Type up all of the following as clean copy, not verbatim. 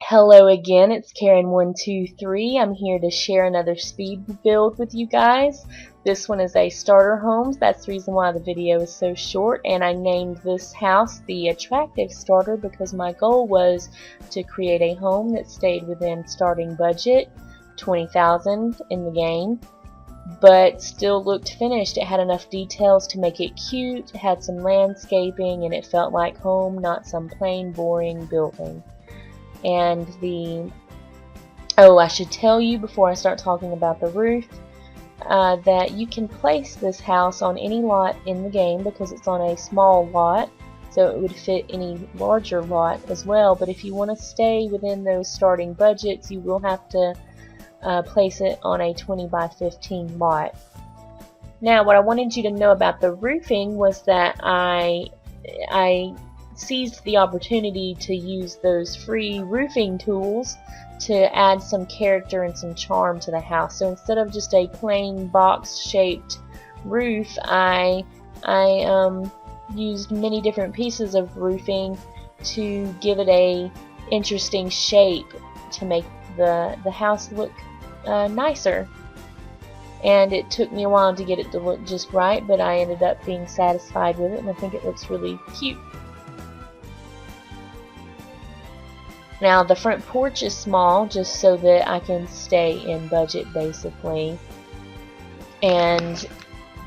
Hello again, it's Karen123. I'm here to share another speed build with you guys. This one is a starter homes. That's the reason why the video is so short, and I named this house the attractive starter because my goal was to create a home that stayed within starting budget, $20,000 in the game, but still looked finished. It had enough details to make it cute, it had some landscaping, and it felt like home, not some plain boring building. And I should tell you before I start talking about the roof that you can place this house on any lot in the game because it's on a small lot, so it would fit any larger lot as well. But if you want to stay within those starting budgets, you will have to place it on a 20 by 15 lot. Now, what I wanted you to know about the roofing was that I seized the opportunity to use those free roofing tools to add some character and some charm to the house. So instead of just a plain box shaped roof, I used many different pieces of roofing to give it a interesting shape to make the house look nicer. And it took me a while to get it to look just right, but I ended up being satisfied with it, and I think it looks really cute. Now, the front porch is small just so that I can stay in budget, basically. And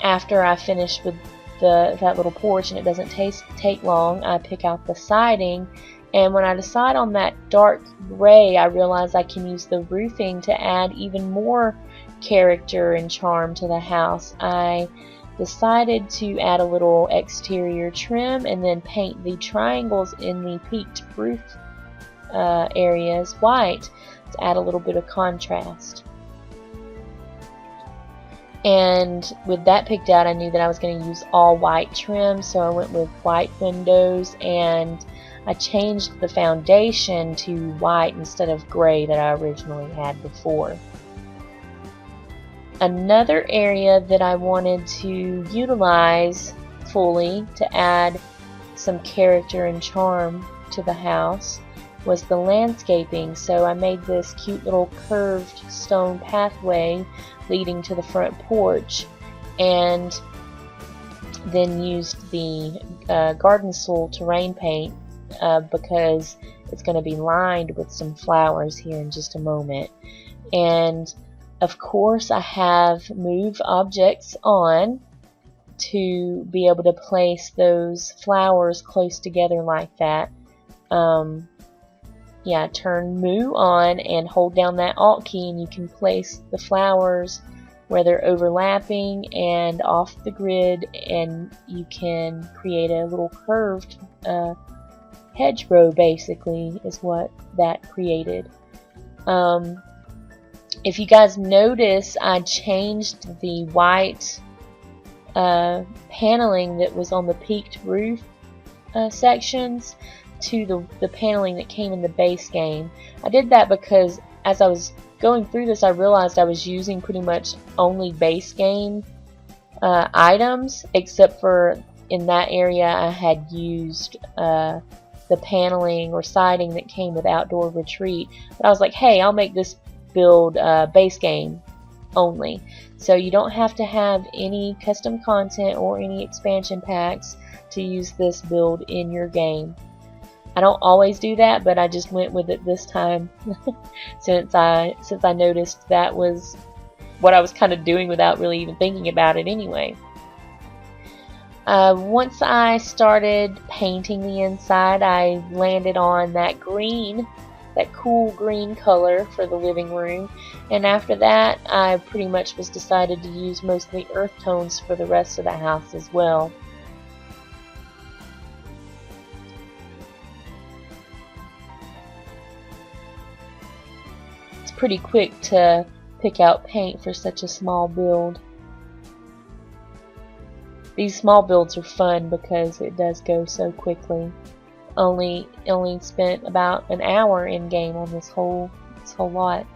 after I finish with that little porch, and it doesn't take long, I pick out the siding. And when I decide on that dark gray, I realize I can use the roofing to add even more character and charm to the house. I decided to add a little exterior trim and then paint the triangles in the peaked roof areas white to add a little bit of contrast. And with that picked out, I knew that I was going to use all white trim, so I went with white windows, and I changed the foundation to white instead of gray that I originally had before. Another area that I wanted to utilize fully to add some character and charm to the house was the landscaping. So I made this cute little curved stone pathway leading to the front porch, and then used the garden soil terrain paint because it's going to be lined with some flowers here in just a moment. And of course, I have move objects on to be able to place those flowers close together like that. Turn Move on and hold down that Alt key, and you can place the flowers where they're overlapping and off the grid, and you can create a little curved hedgerow, basically, is what that created. If you guys notice, I changed the white paneling that was on the peaked roof sections to the paneling that came in the base game. I did that because as I was going through this, I realized I was using pretty much only base game items, except for in that area I had used the paneling or siding that came with Outdoor Retreat. But I was like, hey, I'll make this build base game only. So you don't have to have any custom content or any expansion packs to use this build in your game. I don't always do that, but I just went with it this time since I noticed that was what I was kind of doing without really even thinking about it anyway. Once I started painting the inside, I landed on that green, that cool green color for the living room, and after that I pretty much was decided to use mostly earth tones for the rest of the house as well. Pretty quick to pick out paint for such a small build. These small builds are fun because it does go so quickly. Only spent about an hour in game on this whole lot.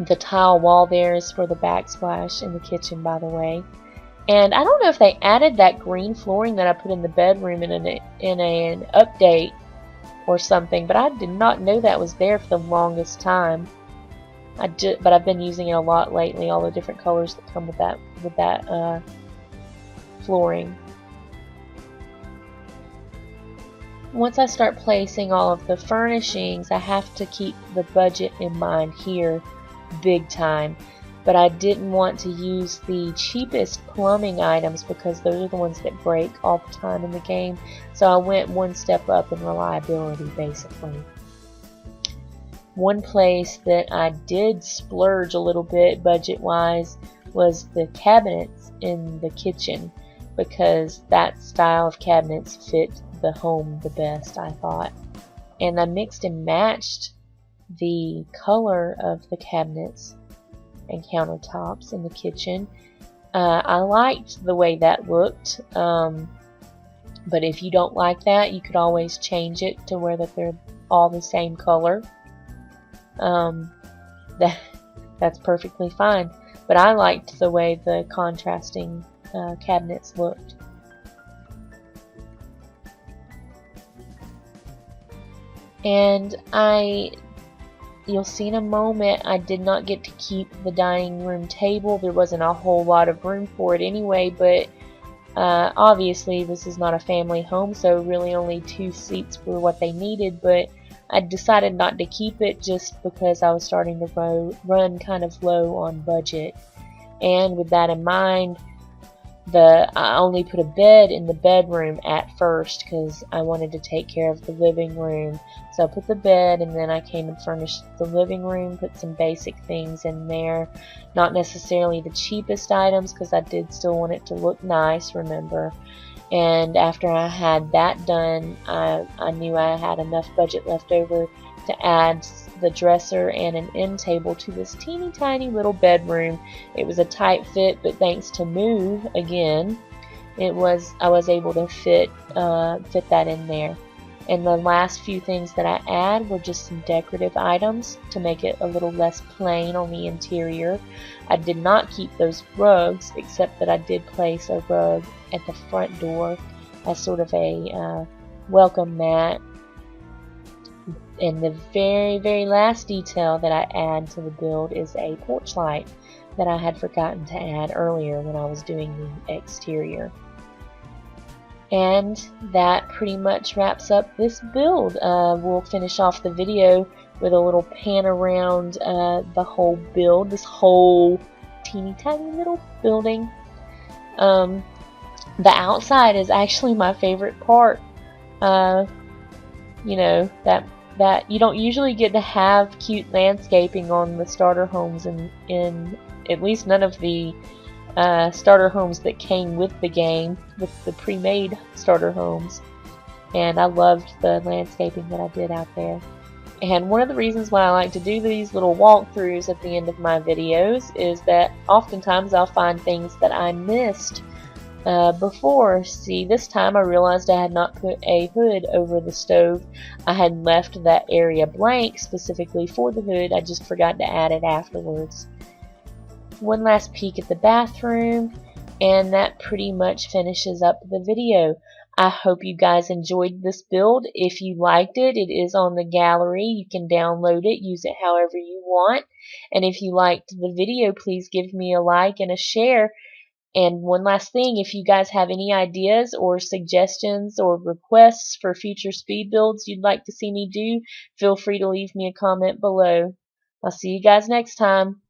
The tile wall there is for the backsplash in the kitchen, by the way. And I don't know if they added that green flooring that I put in the bedroom in an update or something, but I did not know that was there for the longest time. But I've been using it a lot lately, all the different colors that come with that flooring. Once I start placing all of the furnishings, I have to keep the budget in mind here big time. But I didn't want to use the cheapest plumbing items because those are the ones that break all the time in the game. So I went one step up in reliability, basically. One place that I did splurge a little bit budget-wise was the cabinets in the kitchen, because that style of cabinets fit the home the best, I thought. And I mixed and matched the color of the cabinets and countertops in the kitchen. I liked the way that looked, but if you don't like that, you could always change it to where that they're all the same color. That's perfectly fine, but I liked the way the contrasting cabinets looked. And you'll see in a moment, I did not get to keep the dining room table. There wasn't a whole lot of room for it anyway, but obviously this is not a family home, so really only 2 seats were what they needed, but I decided not to keep it just because I was starting to run kind of low on budget. And with that in mind, I only put a bed in the bedroom at first because I wanted to take care of the living room. So I put the bed, and then I came and furnished the living room, put some basic things in there. Not necessarily the cheapest items because I did still want it to look nice, remember. And after I had that done, I knew I had enough budget left over to add the dresser and an end table to this teeny tiny little bedroom. It was a tight fit, but thanks to Move again, I was able to fit that in there. And the last few things that I add were just some decorative items to make it a little less plain on the interior. I did not keep those rugs, except that I did place a rug at the front door as sort of a welcome mat. And the very, very last detail that I add to the build is a porch light that I had forgotten to add earlier when I was doing the exterior. And that pretty much wraps up this build. We'll finish off the video with a little pan around the whole build, this whole teeny tiny little building. The outside is actually my favorite part. You know, that you don't usually get to have cute landscaping on the starter homes in at least none of the starter homes that came with the game, with the pre-made starter homes. And I loved the landscaping that I did out there. And one of the reasons why I like to do these little walkthroughs at the end of my videos is that oftentimes I'll find things that I missed before. See, this time I realized I had not put a hood over the stove. I had left that area blank specifically for the hood. I just forgot to add it afterwards. One last peek at the bathroom, and that pretty much finishes up the video. I hope you guys enjoyed this build. If you liked it, it is on the gallery. You can download it, use it however you want. And if you liked the video, please give me a like and a share. And one last thing, if you guys have any ideas or suggestions or requests for future speed builds you'd like to see me do, feel free to leave me a comment below. I'll see you guys next time.